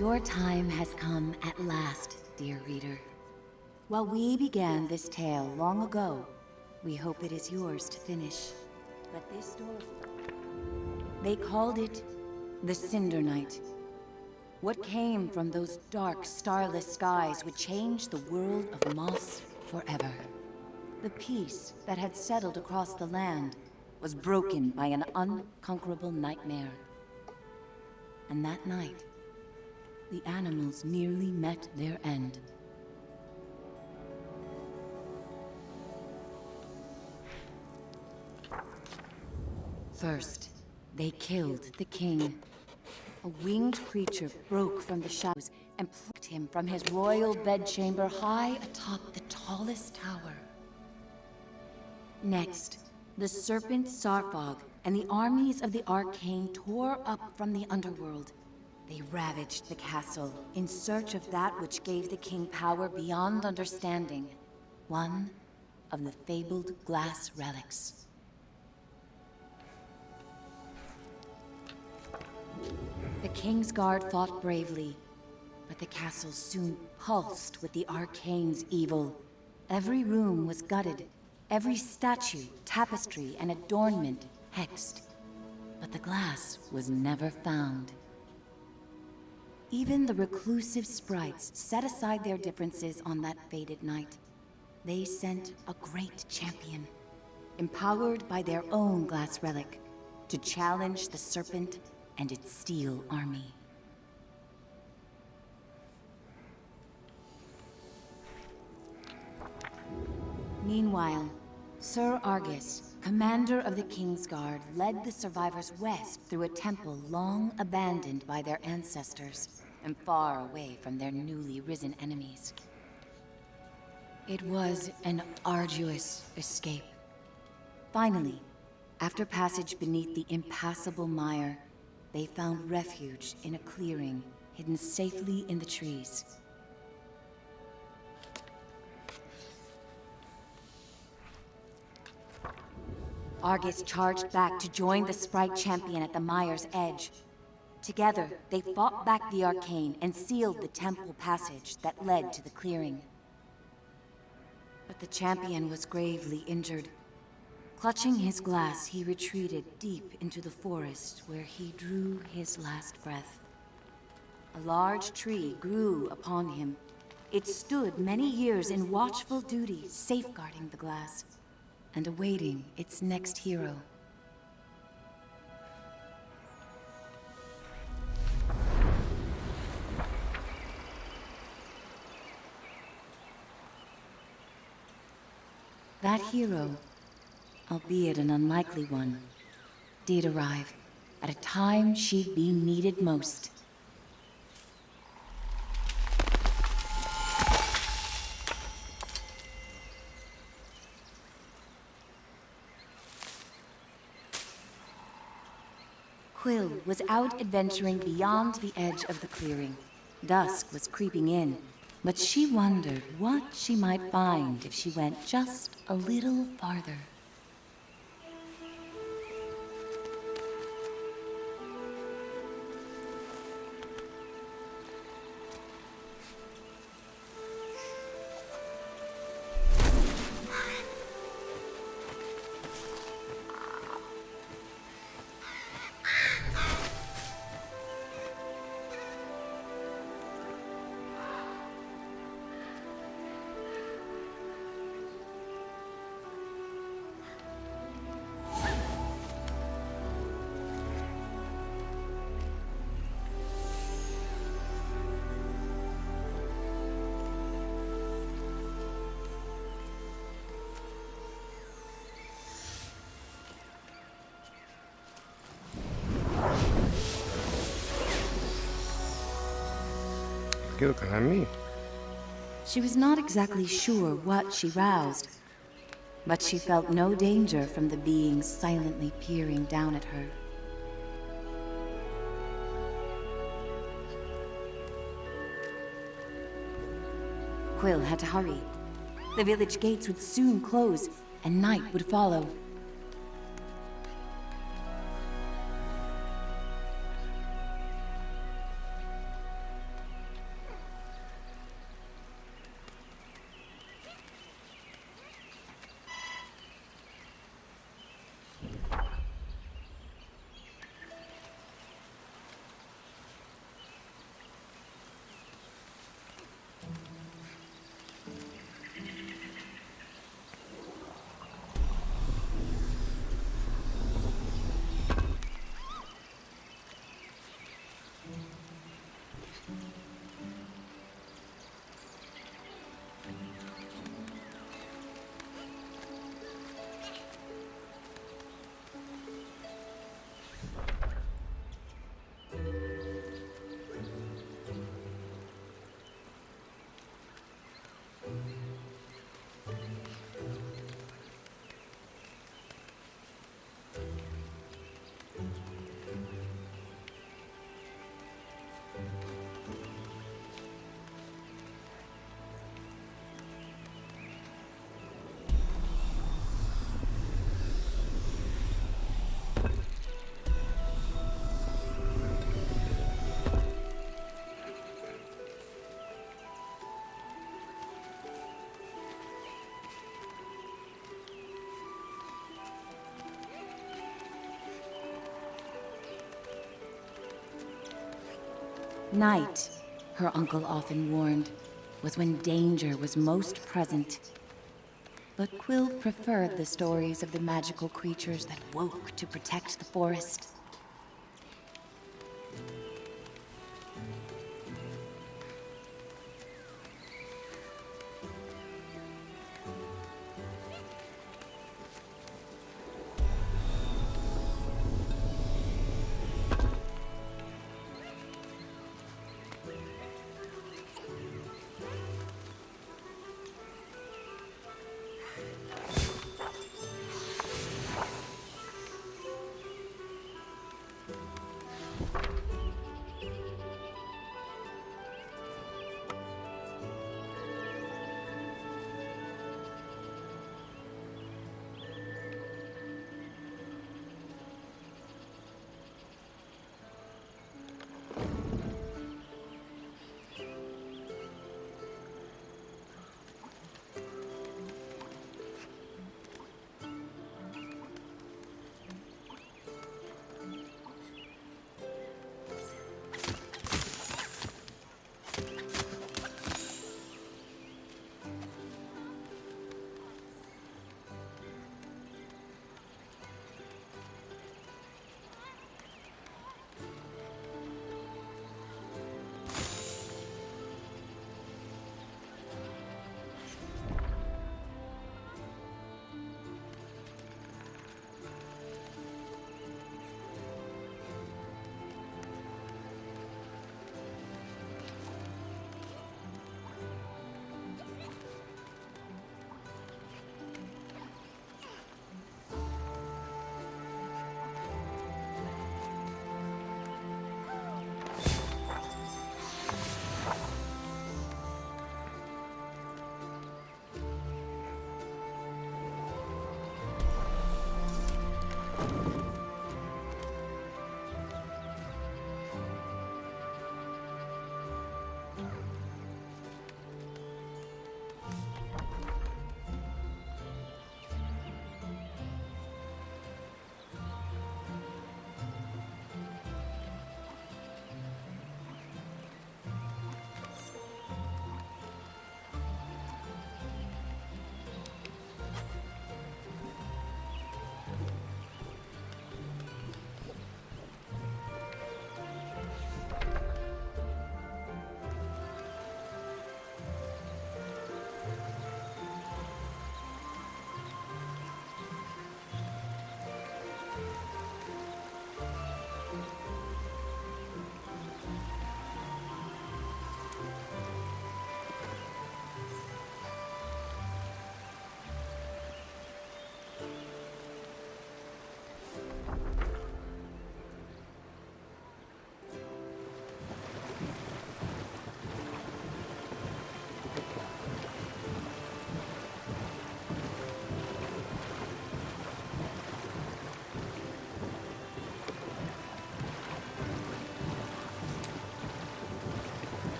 Your time has come at last, dear reader. While we began this tale long ago, we hope it is yours to finish. But this story... They called it the Cinder Night. What came from those dark, starless skies would change the world of Moss forever. The peace that had settled across the land was broken by an unconquerable nightmare. And that night, the animals nearly met their end. First, they killed the king. A winged creature broke from the shadows and plucked him from his royal bedchamber high atop the tallest tower. Next, the serpent Sarfog and the armies of the Arcane tore up from the underworld. They ravaged the castle in search of that which gave the king power beyond understanding. One of the fabled glass relics. The King's Guard fought bravely, but the castle soon pulsed with the Arcane's evil. Every room was gutted, every statue, tapestry, and adornment hexed. But the glass was never found. Even the reclusive sprites set aside their differences on that fated night. They sent a great champion, empowered by their own glass relic, to challenge the serpent and its steel army. Meanwhile, Sir Argus, commander of the King's Guard, led the survivors west through a temple long abandoned by their ancestors and far away from their newly risen enemies. It was an arduous escape. Finally, after passage beneath the impassable mire, they found refuge in a clearing hidden safely in the trees. Argus charged back to join the Sprite champion at the mire's edge. Together, they fought back the Arcane and sealed the temple passage that led to the clearing. But the champion was gravely injured. Clutching his glass, he retreated deep into the forest where he drew his last breath. A large tree grew upon him. It stood many years in watchful duty, safeguarding the glass and awaiting its next hero. That hero, albeit an unlikely one, did arrive at a time she'd be needed most. Quill was out adventuring beyond the edge of the clearing. Dusk was creeping in, but she wondered what she might find if she went just a little farther. ¿Qué looking at me? She was not exactly sure what she roused, but she felt no danger from the beings silently peering down at her. Quill had to hurry. The village gates would soon close, and night would follow. Night, her uncle often warned, was when danger was most present. But Quill preferred the stories of the magical creatures that woke to protect the forest.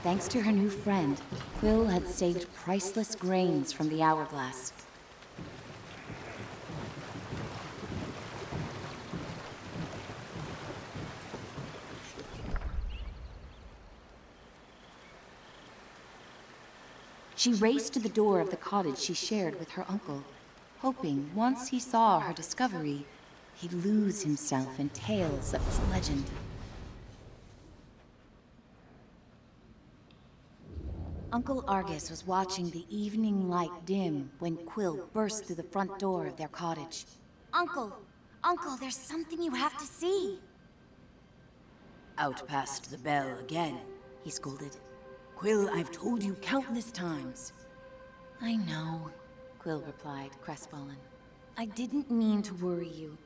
Thanks to her new friend, Quill had saved priceless grains from the hourglass. She raced to the door of the cottage she shared with her uncle, hoping once he saw her discovery, he'd lose himself in tales of its legend. Uncle Argus was watching the evening light dim when Quill burst through the front door of their cottage. Uncle! Uncle, there's something you have to see! Out past the bell again, He scolded. Quill, I've told you countless times. I know, Quill replied, crestfallen. I didn't mean to worry you,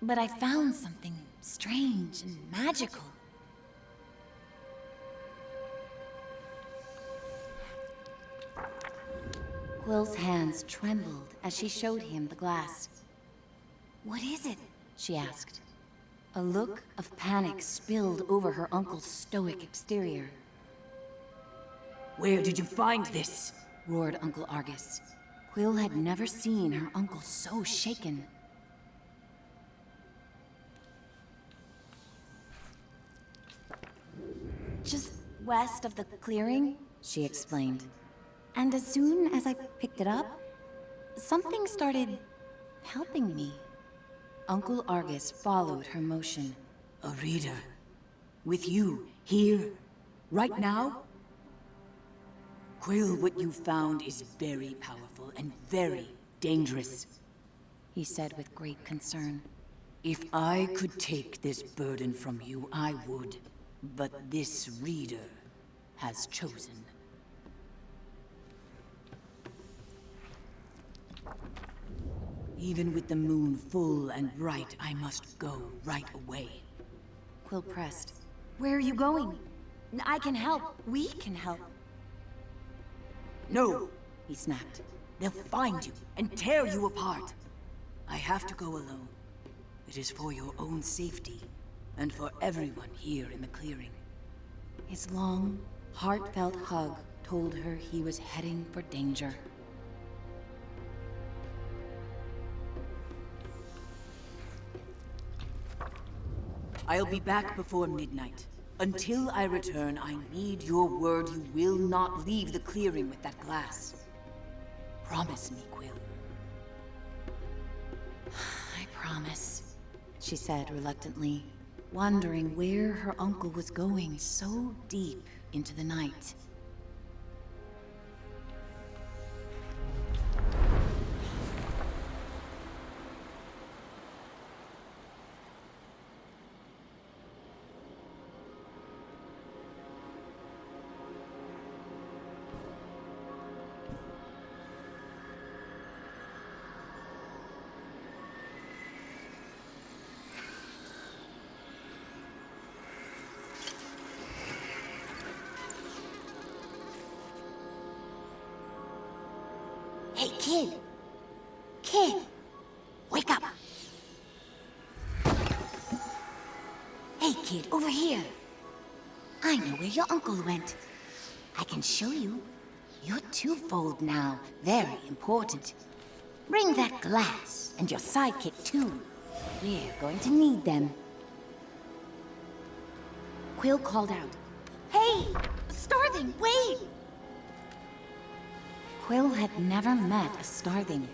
but I found something strange and magical. Quill's hands trembled as she showed him the glass. What is it? She asked. A look of panic spilled over her uncle's stoic exterior. Where did you find this? Roared Uncle Argus. Quill had never seen her uncle so shaken. Just west of the clearing, she explained. And as soon as I picked it up, something started helping me. Uncle Argus followed her motion. A reader. With you, here, right now? Quill, what you found is very powerful and very dangerous, He said with great concern. If I could take this burden from you, I would. But this reader has chosen. Even with the moon full and bright, I must go right away. Quill pressed. Where are you going? I can help. We can help. No, He snapped. they'll find you and tear you apart. I have to go alone. It is for your own safety and for everyone here in the clearing. His long, heartfelt hug told her he was heading for danger. I'll be back before midnight. Until I return, I need your word you will not leave the clearing with that glass. Promise me, Quill. I promise, she said reluctantly, wondering where her uncle was going so deep into the night. Hey, kid! Kid! Wake up! Hey, kid, over here! I know where your uncle went. I can show you. You're twofold now. Very important. Bring that glass, and your sidekick, too. We're going to need them. Quill called out, "Hey! Starthing, wait!" Quill had never met a Starthing.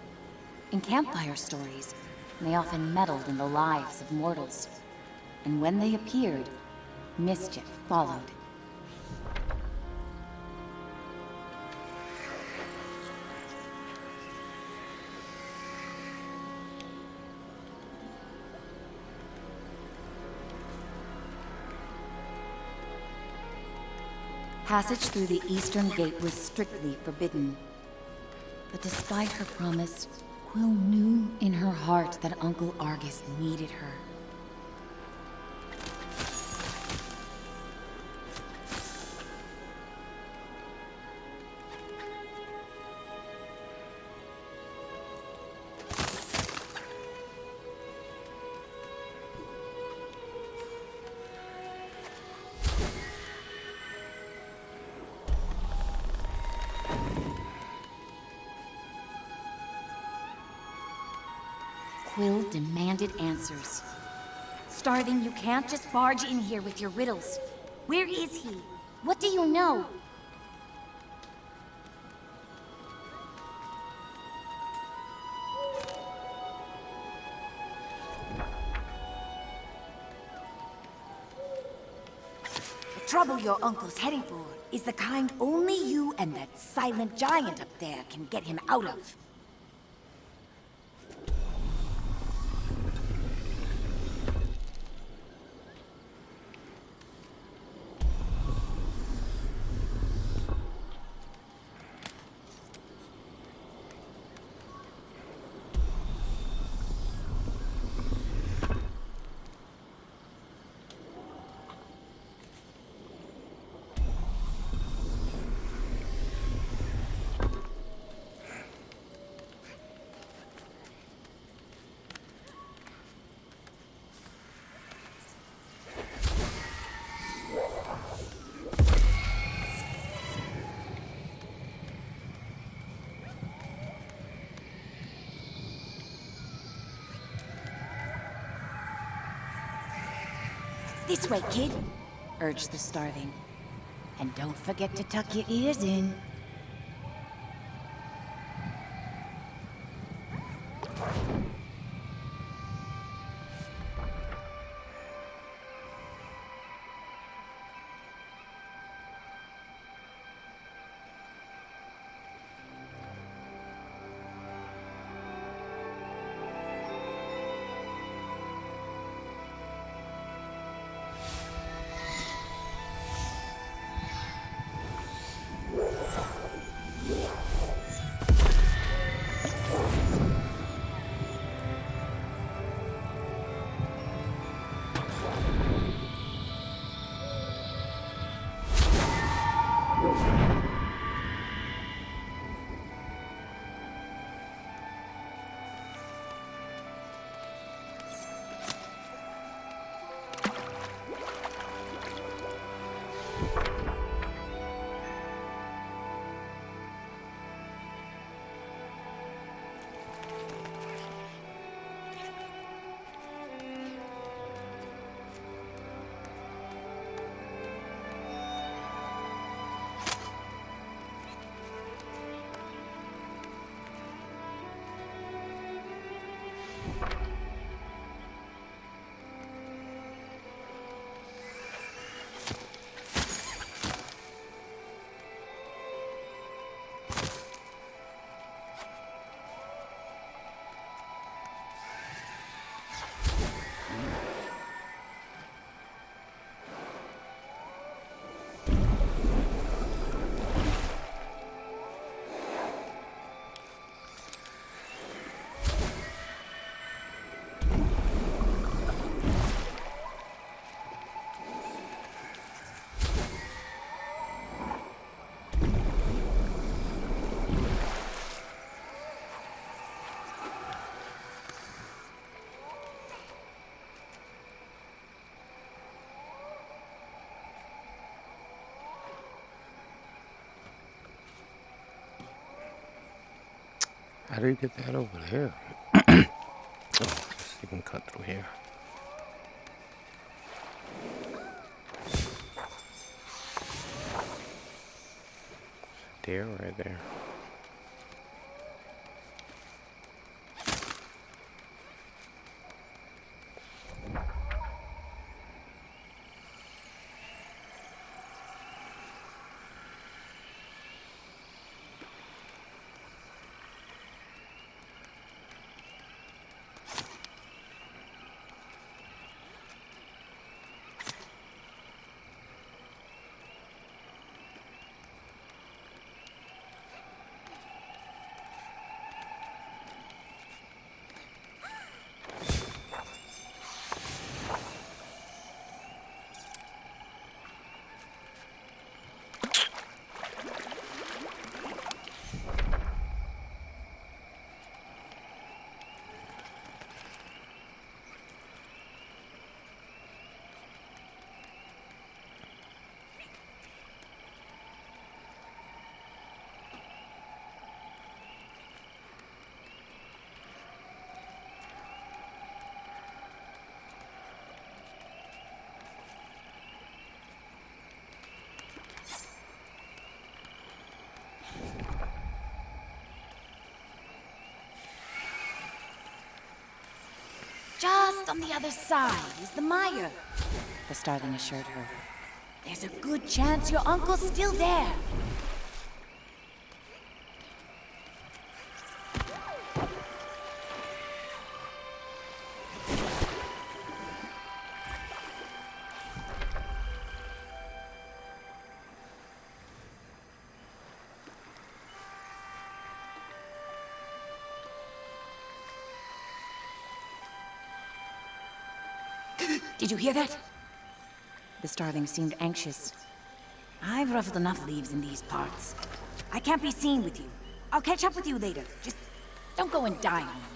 In campfire stories, they often meddled in the lives of mortals. And when they appeared, mischief followed. Passage through the eastern gate was strictly forbidden. But despite her promise, Quill knew in her heart that Uncle Argus needed her. Quill demanded answers. Starthing, you can't just barge in here with your riddles. Where is he? What do you know? trouble your uncle's heading for is the kind only you and that silent giant up there can get him out of. This way, kid, urged the starving. And don't forget to tuck your ears in. How do you get that over there? Oh, guess you can cut through here. There, right there. Just on the other side is the mire, the starling assured her. There's a good chance your uncle's still there. Did you hear that? The starling seemed anxious. I've ruffled enough leaves in these parts. I can't be seen with you. I'll catch up with you later. Just don't go and die on me.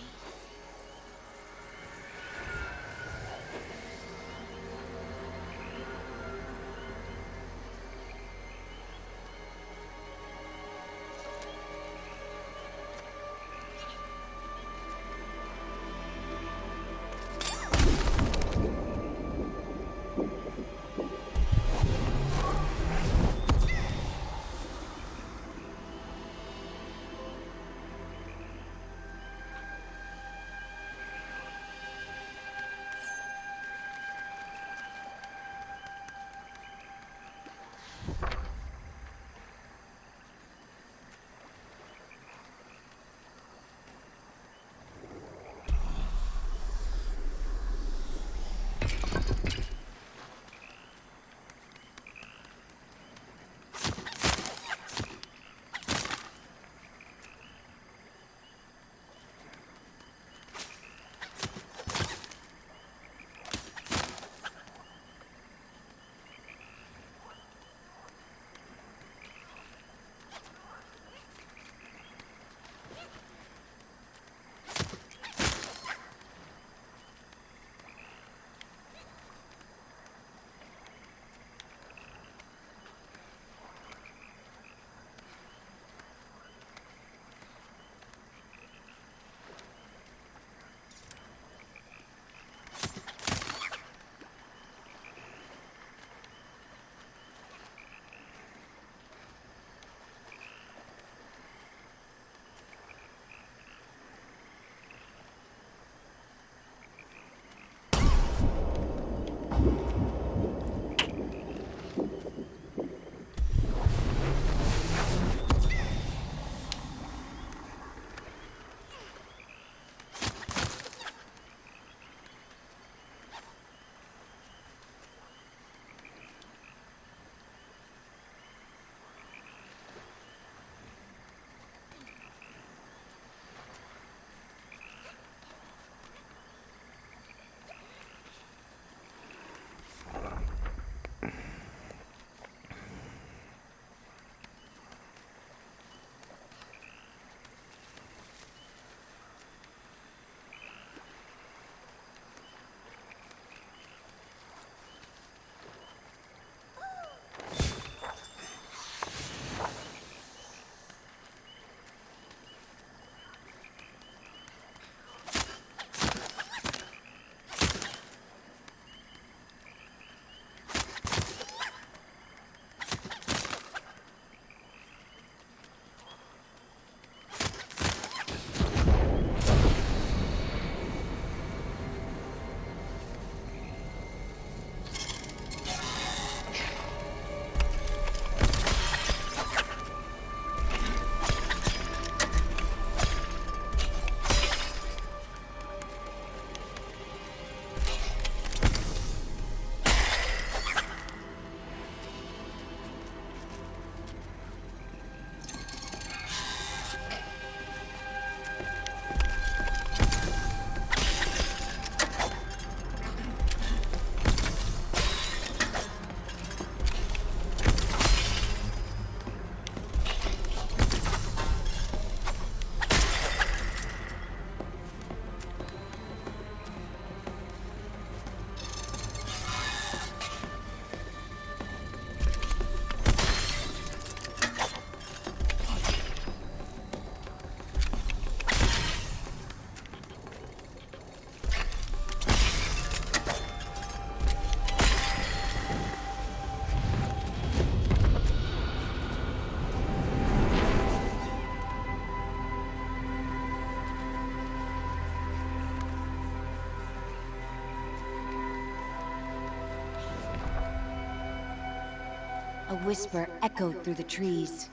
whisper echoed through the trees.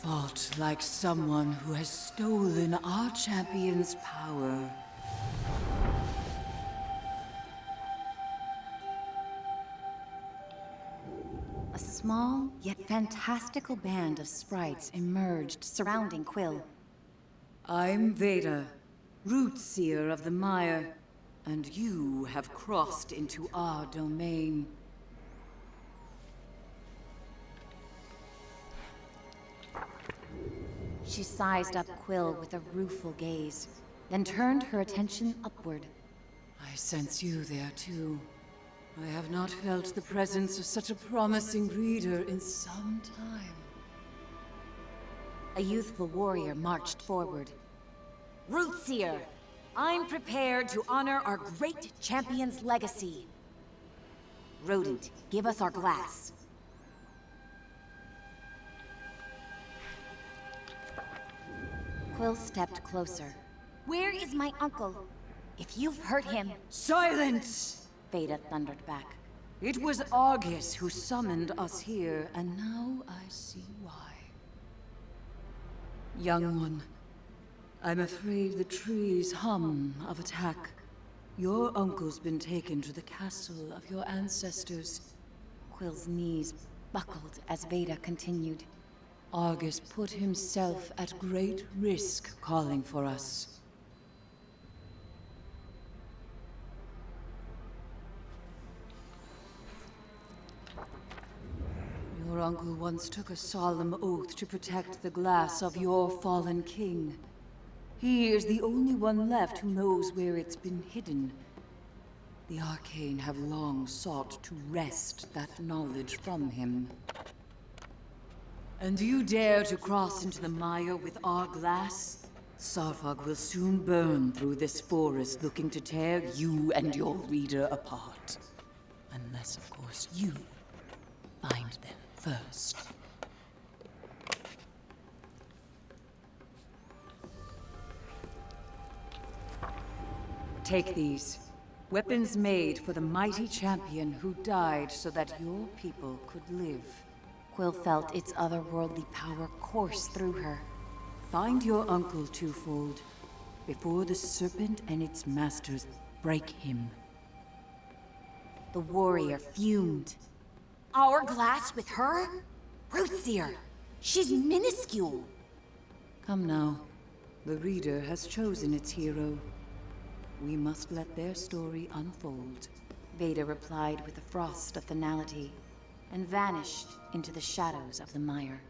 Fought like someone who has stolen our champion's power. A small, yet fantastical band of sprites emerged, surrounding Quill. I'm Veda, root seer of the mire, and you have crossed into our domain. She sized up Quill with a rueful gaze, then turned her attention upward. I sense you there too. I have not felt the presence of such a promising reader in some time. A youthful warrior marched forward. Rootseer, I'm prepared to honor our great champion's legacy. Rodent, give us our glass. Quill stepped closer. Where is my uncle? If you've hurt him... Silence! Veda thundered back. It was Argus who summoned us here, and now I see why. Young one, I'm afraid the trees hum of attack. Your uncle's been taken to the castle of your ancestors. Quill's knees buckled as Veda continued. Argus put himself at great risk calling for us. Your uncle once took a solemn oath to protect the glass of your fallen king. He is the only one left who knows where it's been hidden. The Arcane have long sought to wrest that knowledge from him. And you dare to cross into the mire with our glass? Sarfog will soon burn through this forest looking to tear you and your reader apart. Unless, of course, you find them first. Take these. Weapons made for the mighty champion who died so that your people could live. Quill felt its otherworldly power course through her. Find your uncle, Twofold, before the serpent and its masters break him. The warrior fumed. Our glass with her? Rootseer! She's minuscule! Come now. The reader has chosen its hero. We must let their story unfold. Veda replied with a frost of finality, and vanished into the shadows of the mire.